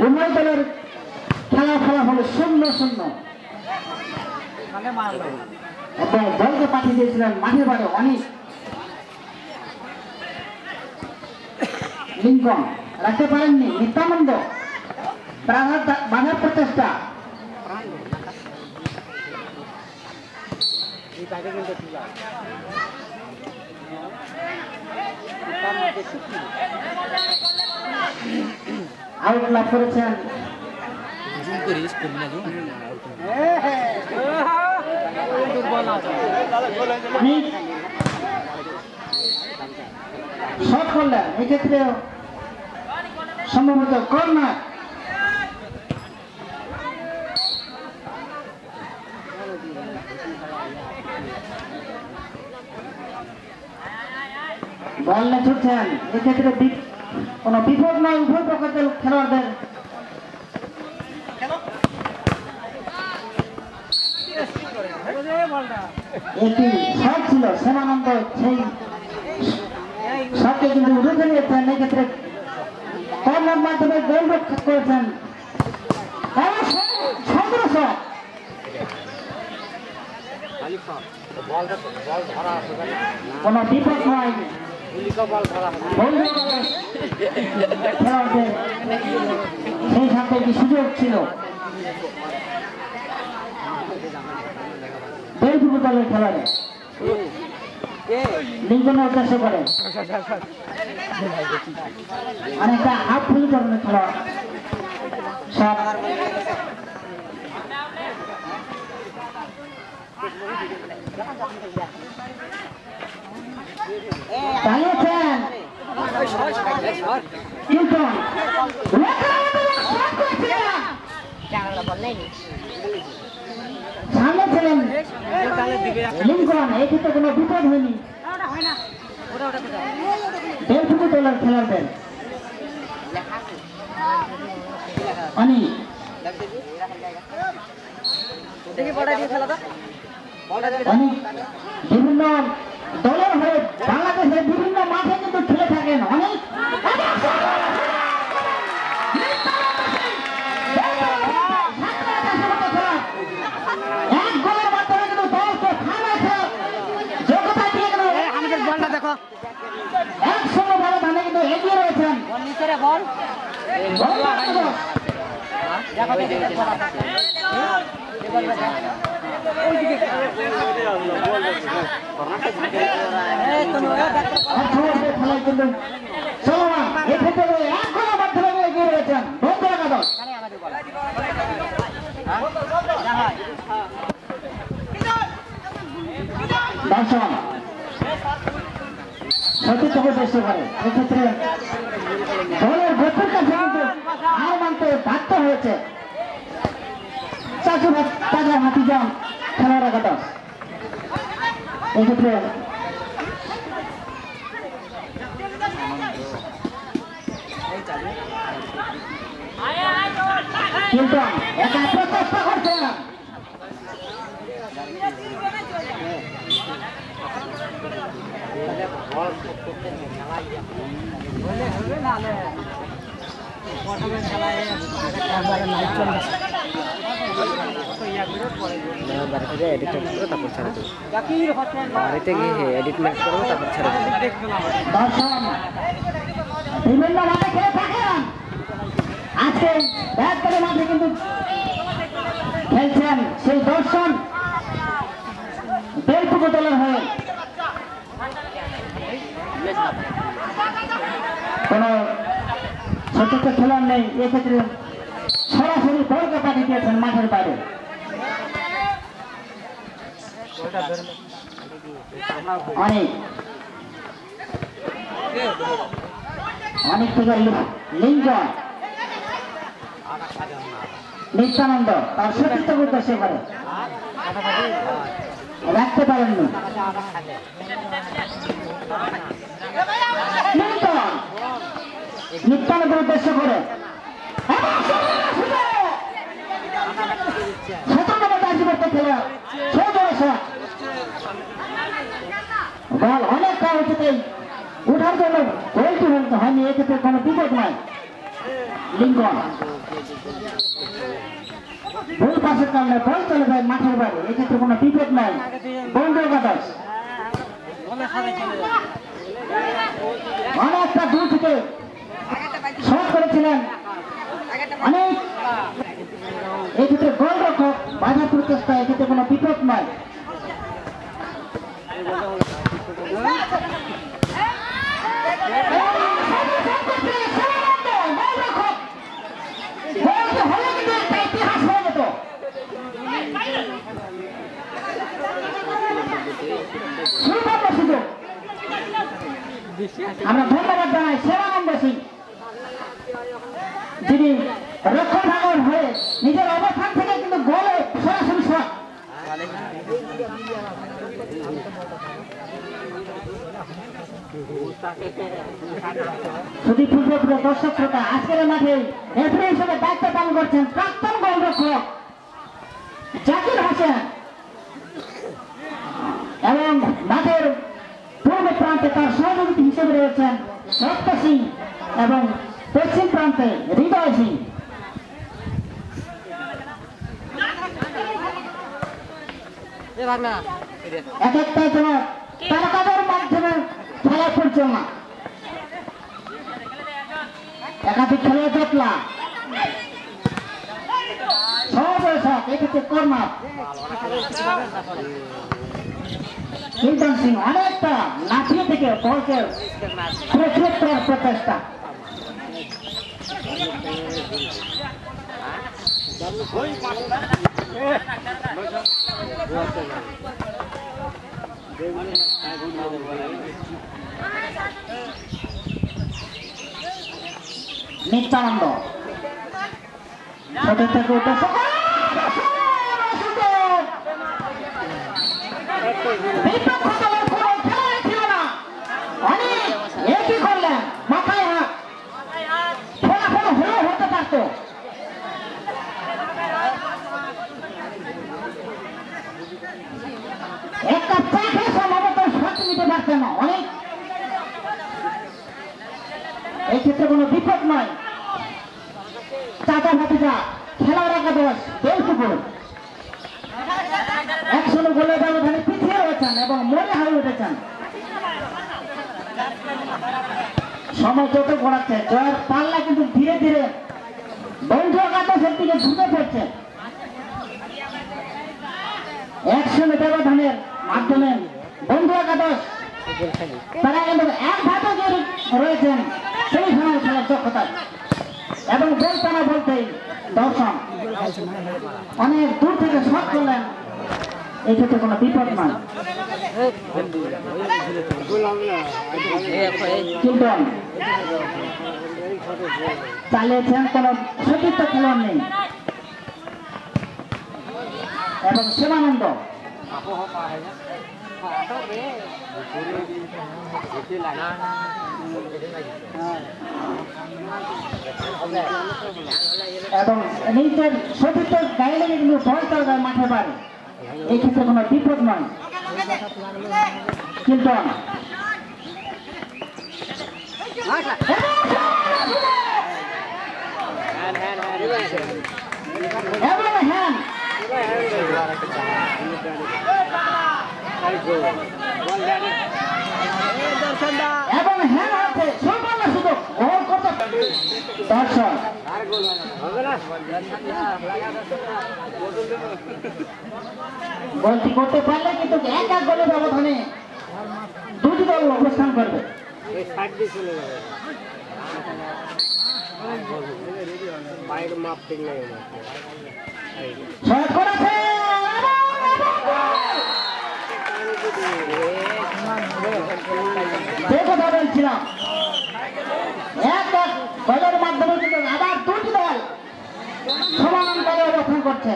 উভয় দলের খেলা ফলাফল 0-0 এবং বলকে পাঠিয়ে দিয়েছিলেন মাঠের বাইরে অনেক লিঙ্কন রাখতে পারেননি নিত্যানন্দ বাধার প্রচেষ্টা আউট লাভ করেছেন শট করলেন এক্ষেত্রে সম্ভবত কর্নার বল না ছুটছেন এক্ষেত্রে কোনো বিপদ নয় উভয় পক্ষের খেলোয়াড়দের একটি শট ছিল শ্যামানন্দ সেই শটকে কিন্তু উঠে নিয়েছেন এক্ষেত্রে কর্নার মাধ্যমে গোল রক্ষা করেছেন কোন বিপদ নয় খেলোয়াড়দের সেই সাথে একটি সুযোগ ছিল বেলপুকুর দলের খেলোয়াড়ে লিঙ্কনের উদ্দেশ্য করে অনেকটা হাফ ফুল ধরনের খেলোয়াড় সব চালিয়েছেন কিন্তু সামনে ছিলেন লিঙ্কন এই ক্ষেত্রে কোনো বিপদ হয়নি বেলপুকুর দলের খেলোয়াড়দের অনেক বিভিন্ন দলের হয়ে বাংলাদেশের বিভিন্ন মাঠে কিন্তু খেলে থাকেন অনেক এক গোলের মাধ্যমে কিন্তু দলকে যোগ্যতা দিয়ে গেল বলটা দেখো 1-0 ভালো ধানে কিন্তু এগিয়ে রয়েছেন বল দর্শন সঠিক চেষ্টা করে এক্ষেত্রে দলের গোপুর কাছে কিন্তু হার মানতে বাধ্য হয়েছে তাজা হাতিজাম খেলার কথা এক্ষেত্রে কিন্তু একা প্রচেষ্টা করছে বিভিন্ন মাঠে খেলে থাকেন আজকে ব্যাট করে মাঠে কিন্তু খেলছেন সেই দর্শন বেলপুকুর দলের হয়ে কোন সচেত খেলার নেই এক্ষেত্রে সরাসরি বলকে পাঠিয়ে দিয়েছেন মাঠের বাইরে অনেক থেকে লিঙ্কন নিত্যানন্দ তার সতীর্থ উদ্দেশ্য করে রাখতে পারেননি নিত্যানন্দের উদ্দেশ্য করে বল অনেক উঠার জন্য গোলটি হয়নি এক্ষেত্রে কোনো বিপদ নয় লিঙ্কন ভুল পাশের কারণে বল চলে যায় মাঠের বাইরে, এক্ষেত্রে কোনো বিপদ নাই। বন্ধু একাদশ অনেকটা দূর থেকে শট করেছিলেন অনেক, এক্ষেত্রে গোলরক্ষক বাধা প্রচেষ্টা, এক্ষেত্রে কোনো বিপদ নাই। আমরা ধন্যবাদ জানাই সেবানন্দ সিং, যিনি রক্ষণভাগর হয়ে নিজের অবস্থান থেকে কিন্তু গোলে সরাসরি শট। সুদীপ ফুলপুর দর্শক শ্রোতা, আজকের মাঠে রেফারি হিসেবে দায়িত্ব পালন করছেন প্রাক্তন গোলরক্ষক জাকির হোসেন, এবং মাঠের পূর্ব প্রান্তে তার সহযোগী হিসেবে রয়েছেন সত্য সিং এবং পশ্চিম প্রান্তে হৃদয় সিং। এক একটা যেন তারকাদের মাধ্যমে খেলা পরিচালনা, একাধিক খেলা জটলা সহবয়সক, এক্ষেত্রে কর্নার কিল্টন সিং অনেকটা লাফিয়ে থেকে বলকে প্রতিরোধ করার প্রচেষ্টা। নিত্যানন্দ ছোট থেকে উদ্দেশ্য একই করলেন, মাথায় হাত ফলাফল হলেও হতে পারত। একটা চাকে সম্ভবত শট নিতে পারছেন না অনেক, এই ক্ষেত্রে কোনো বিপদ নয়। চাচা ভাতিজা খেলার একাদশ বেলপুকুর একশো গোলের ব্যবধানে পিছিয়ে রয়েছেন এবং মনে হারিয়ে উঠেছেন। সময় যত গড়াচ্ছে জয়ের পাল্লা কিন্তু ধীরে ধীরে বন্ধু একাদশের দিকে ঝুঁকে পড়ছে। 100 ব্যবধানের মাধ্যমে বন্ধু একাদশ তারা কিন্তু এক ধাপে রয়েছেন সেমিফাইনাল খেলার দক্ষতায়, এবং বলতে না বলতেই দর্শন অনেক দূর থেকে শট করলেন, এই ক্ষেত্রে কোনো বিপদ নয়। কিল্টন চালিয়েছেন, কোন সতীর্থ খেলোয়াড় নেই, এবং শিবানন্দ এবং নিজের সতীর্থ গায়ে লেগে কিন্তু বল চলে যায় মাঠে বাড়ি, এই ক্ষেত্রে কোনো বিপদ নয়। কিল্টন এবং হ্যান্ড এবং হ্যান্ড আছে সুবর্ণ সুযোগ গোল করতে দর্শক। গোলটি করতে পারলে কিন্তু এক এক গোলের ব্যবধানে দুটি দল অবস্থান করবে। কথা বলছিলাম এক এক দলের মাধ্যমে কিন্তু আবার দুটি দল সমানান্তরে অবস্থান করছে।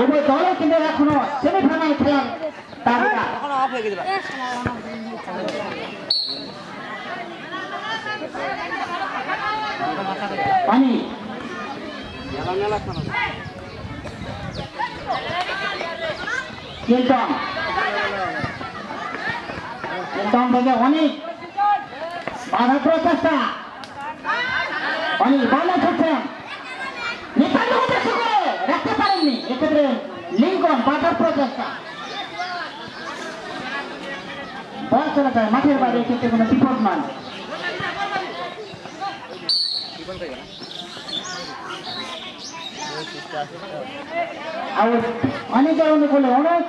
উভয় দলও কিন্তু এখনো সেমিফাইনাল খেলার তালিকা। পানি কিল্টন থেকে অনেক বাধা প্রচেষ্টা অনিল বলে ছুটছেন নিতান্ত উদ্দেশ্য করে রাখতে পারেননি এক্ষেত্রে লিঙ্কন বাধার প্রচেষ্টা বল চলে যায় মাঠের বাইরে এক্ষেত্রে কোনো বিপদ নয় আউট অনেকে অনুকূলে অনেক